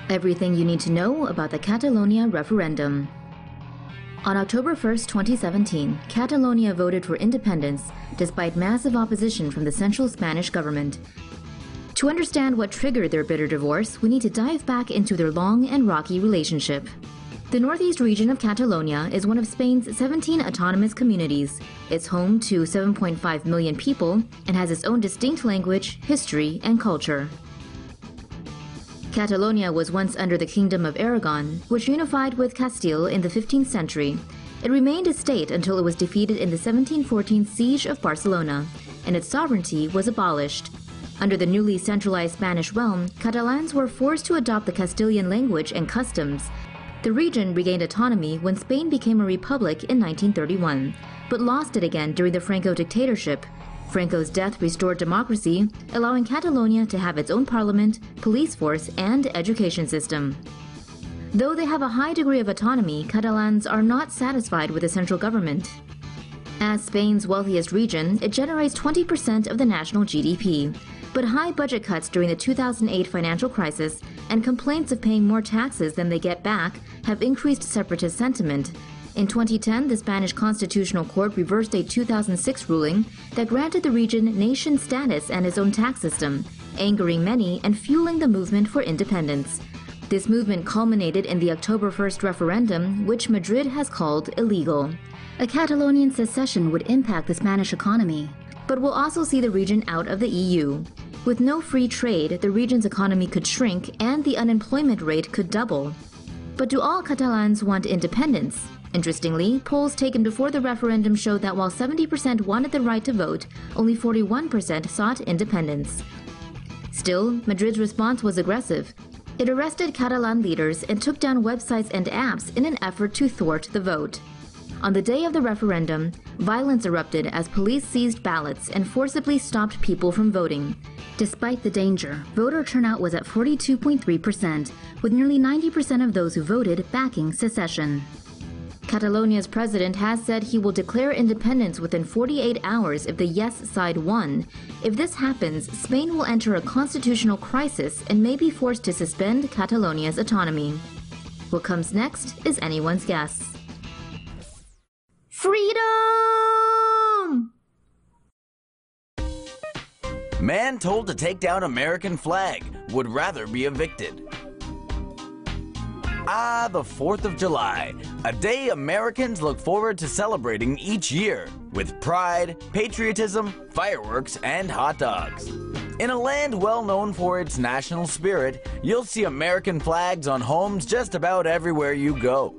Everything you need to know about the Catalonia referendum. On October 1, 2017, Catalonia voted for independence despite massive opposition from the central Spanish government. To understand what triggered their bitter divorce, we need to dive back into their long and rocky relationship. The northeast region of Catalonia is one of Spain's 17 autonomous communities. It's home to 7.5 million people and has its own distinct language, history, and culture. Catalonia was once under the Kingdom of Aragon, which unified with Castile in the 15th century. It remained a state until it was defeated in the 1714 Siege of Barcelona, and its sovereignty was abolished. Under the newly centralized Spanish realm, Catalans were forced to adopt the Castilian language and customs. The region regained autonomy when Spain became a republic in 1931, but lost it again during the Franco dictatorship. Franco's death restored democracy, allowing Catalonia to have its own parliament, police force, and education system. Though they have a high degree of autonomy, Catalans are not satisfied with the central government. As Spain's wealthiest region, it generates 20% of the national GDP. But high budget cuts during the 2008 financial crisis and complaints of paying more taxes than they get back have increased separatist sentiment. In 2010, the Spanish Constitutional Court reversed a 2006 ruling that granted the region nation status and its own tax system, angering many and fueling the movement for independence. This movement culminated in the October 1st referendum, which Madrid has called illegal. A Catalonian secession would impact the Spanish economy, but will also see the region out of the EU. With no free trade, the region's economy could shrink and the unemployment rate could double. But do all Catalans want independence? Interestingly, polls taken before the referendum showed that while 70% wanted the right to vote, only 41% sought independence. Still, Madrid's response was aggressive. It arrested Catalan leaders and took down websites and apps in an effort to thwart the vote. On the day of the referendum, violence erupted as police seized ballots and forcibly stopped people from voting. Despite the danger, voter turnout was at 42.3%, with nearly 90% of those who voted backing secession. Catalonia's president has said he will declare independence within 48 hours if the yes side won. If this happens, Spain will enter a constitutional crisis and may be forced to suspend Catalonia's autonomy. What comes next is anyone's guess. Freedom! Man told to take down American flag, would rather be evicted. Ah, the 4th of July, a day Americans look forward to celebrating each year, with pride, patriotism, fireworks, and hot dogs. In a land well known for its national spirit, you'll see American flags on homes just about everywhere you go.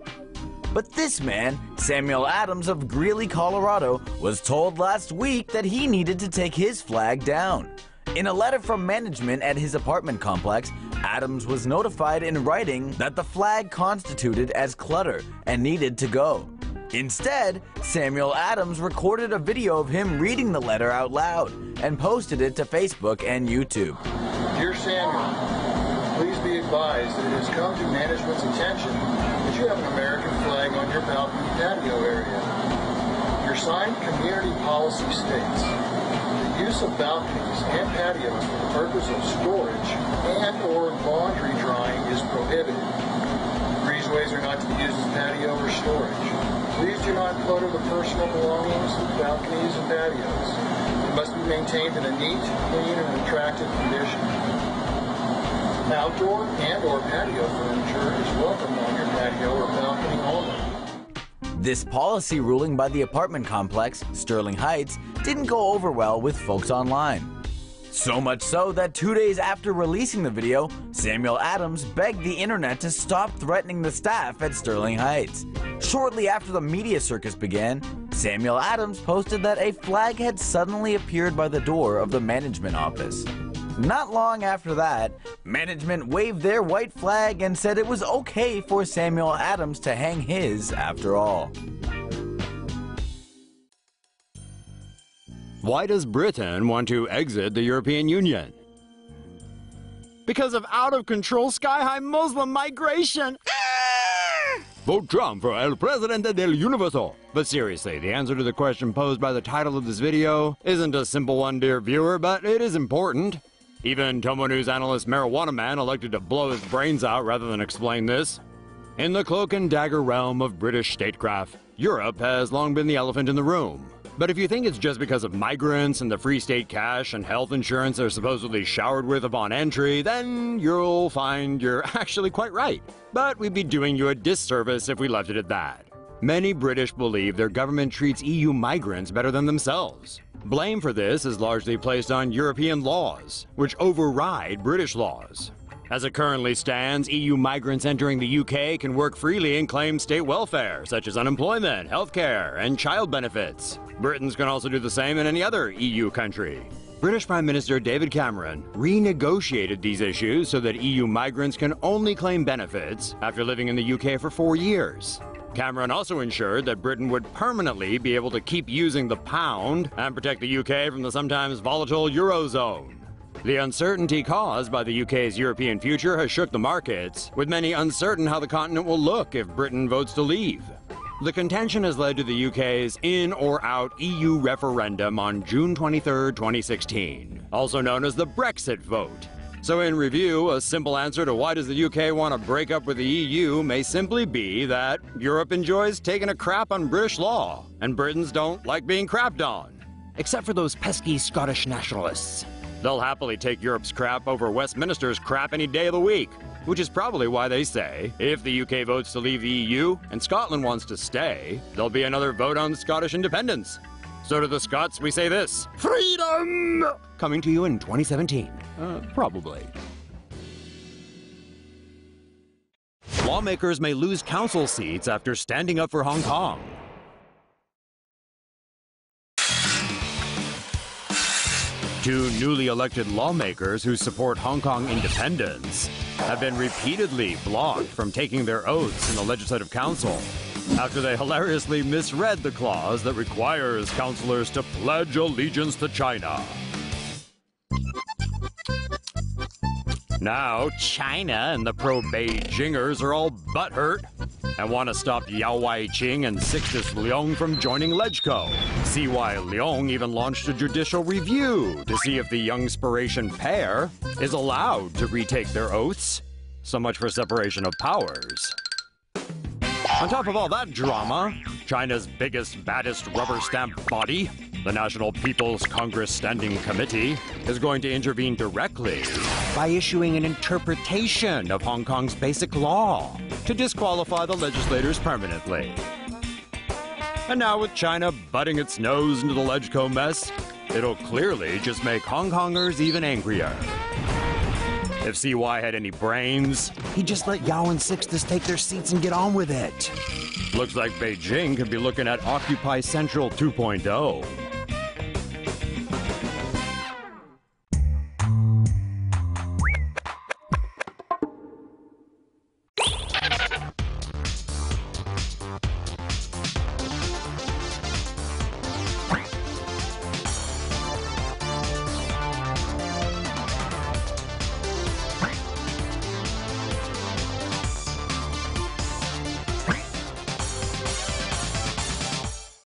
But this man, Samuel Adams of Greeley, Colorado, was told last week that he needed to take his flag down. In a letter from management at his apartment complex, Adams was notified in writing that the flag constituted as clutter and needed to go. Instead, Samuel Adams recorded a video of him reading the letter out loud and posted it to Facebook and YouTube. Dear Samuel, please be advised that it has come to management's attention that you have an American flag on your balcony patio area. Your signed community policy states the use of balconies and patios for the purpose of storage and/or laundry drying is prohibited. Breezeways are not to be used as patio or storage. Please do not clutter the personal belongings of balconies and patios. They must be maintained in a neat, clean, and attractive condition. Outdoor and/or patio furniture is welcome on your patio or balcony only. This policy ruling by the apartment complex, Sterling Heights, didn't go over well with folks online. So much so that 2 days after releasing the video, Samuel Adams begged the internet to stop threatening the staff at Sterling Heights. Shortly after the media circus began, Samuel Adams posted that a flag had suddenly appeared by the door of the management office. Not long after that, management waved their white flag and said it was okay for Samuel Adams to hang his after all. Why does Britain want to exit the European Union? Because of out-of-control sky-high Muslim migration! Vote Trump for El Presidente del Universo. But seriously, the answer to the question posed by the title of this video isn't a simple one, dear viewer, but it is important. Even TomoNews analyst Marijuana Man elected to blow his brains out rather than explain this. In the cloak and dagger realm of British statecraft, Europe has long been the elephant in the room. But if you think it's just because of migrants and the free state cash and health insurance they're supposedly showered with upon entry, then you'll find you're actually quite right. But we'd be doing you a disservice if we left it at that. Many British believe their government treats EU migrants better than themselves. Blame for this is largely placed on European laws, which override British laws. As it currently stands, EU migrants entering the UK can work freely and claim state welfare, such as unemployment, healthcare, and child benefits. Britons can also do the same in any other EU country. British Prime Minister David Cameron renegotiated these issues so that EU migrants can only claim benefits after living in the UK for 4 years. Cameron also ensured that Britain would permanently be able to keep using the pound and protect the UK from the sometimes volatile Eurozone. The uncertainty caused by the UK's European future has shook the markets, with many uncertain how the continent will look if Britain votes to leave. The contention has led to the UK's in or out EU referendum on June 23, 2016, also known as the Brexit vote. So in review, a simple answer to why does the UK want to break up with the EU may simply be that Europe enjoys taking a crap on British law, and Britons don't like being crapped on. Except for those pesky Scottish nationalists. They'll happily take Europe's crap over Westminster's crap any day of the week, which is probably why they say, if the UK votes to leave the EU and Scotland wants to stay, there'll be another vote on Scottish independence. So to the Scots, we say this: freedom! Coming to you in 2017. Probably. Lawmakers may lose council seats after standing up for Hong Kong. Two newly elected lawmakers who support Hong Kong independence have been repeatedly blocked from taking their oaths in the Legislative Council after they hilariously misread the clause that requires councillors to pledge allegiance to China. Now, China and the pro-Beijingers are all butthurt and want to stop Yao Wai-ching and Sixtus Leung from joining LegCo. CY Leung even launched a judicial review to see if the young-spiration pair is allowed to retake their oaths. So much for separation of powers. On top of all that drama, China's biggest, baddest rubber stamp body, the National People's Congress Standing Committee, is going to intervene directly by issuing an interpretation of Hong Kong's basic law to disqualify the legislators permanently. And now with China butting its nose into the LegCo mess, it'll clearly just make Hong Kongers even angrier. If CY had any brains, he'd just let Yao and Sixtus take their seats and get on with it. Looks like Beijing could be looking at Occupy Central 2.0.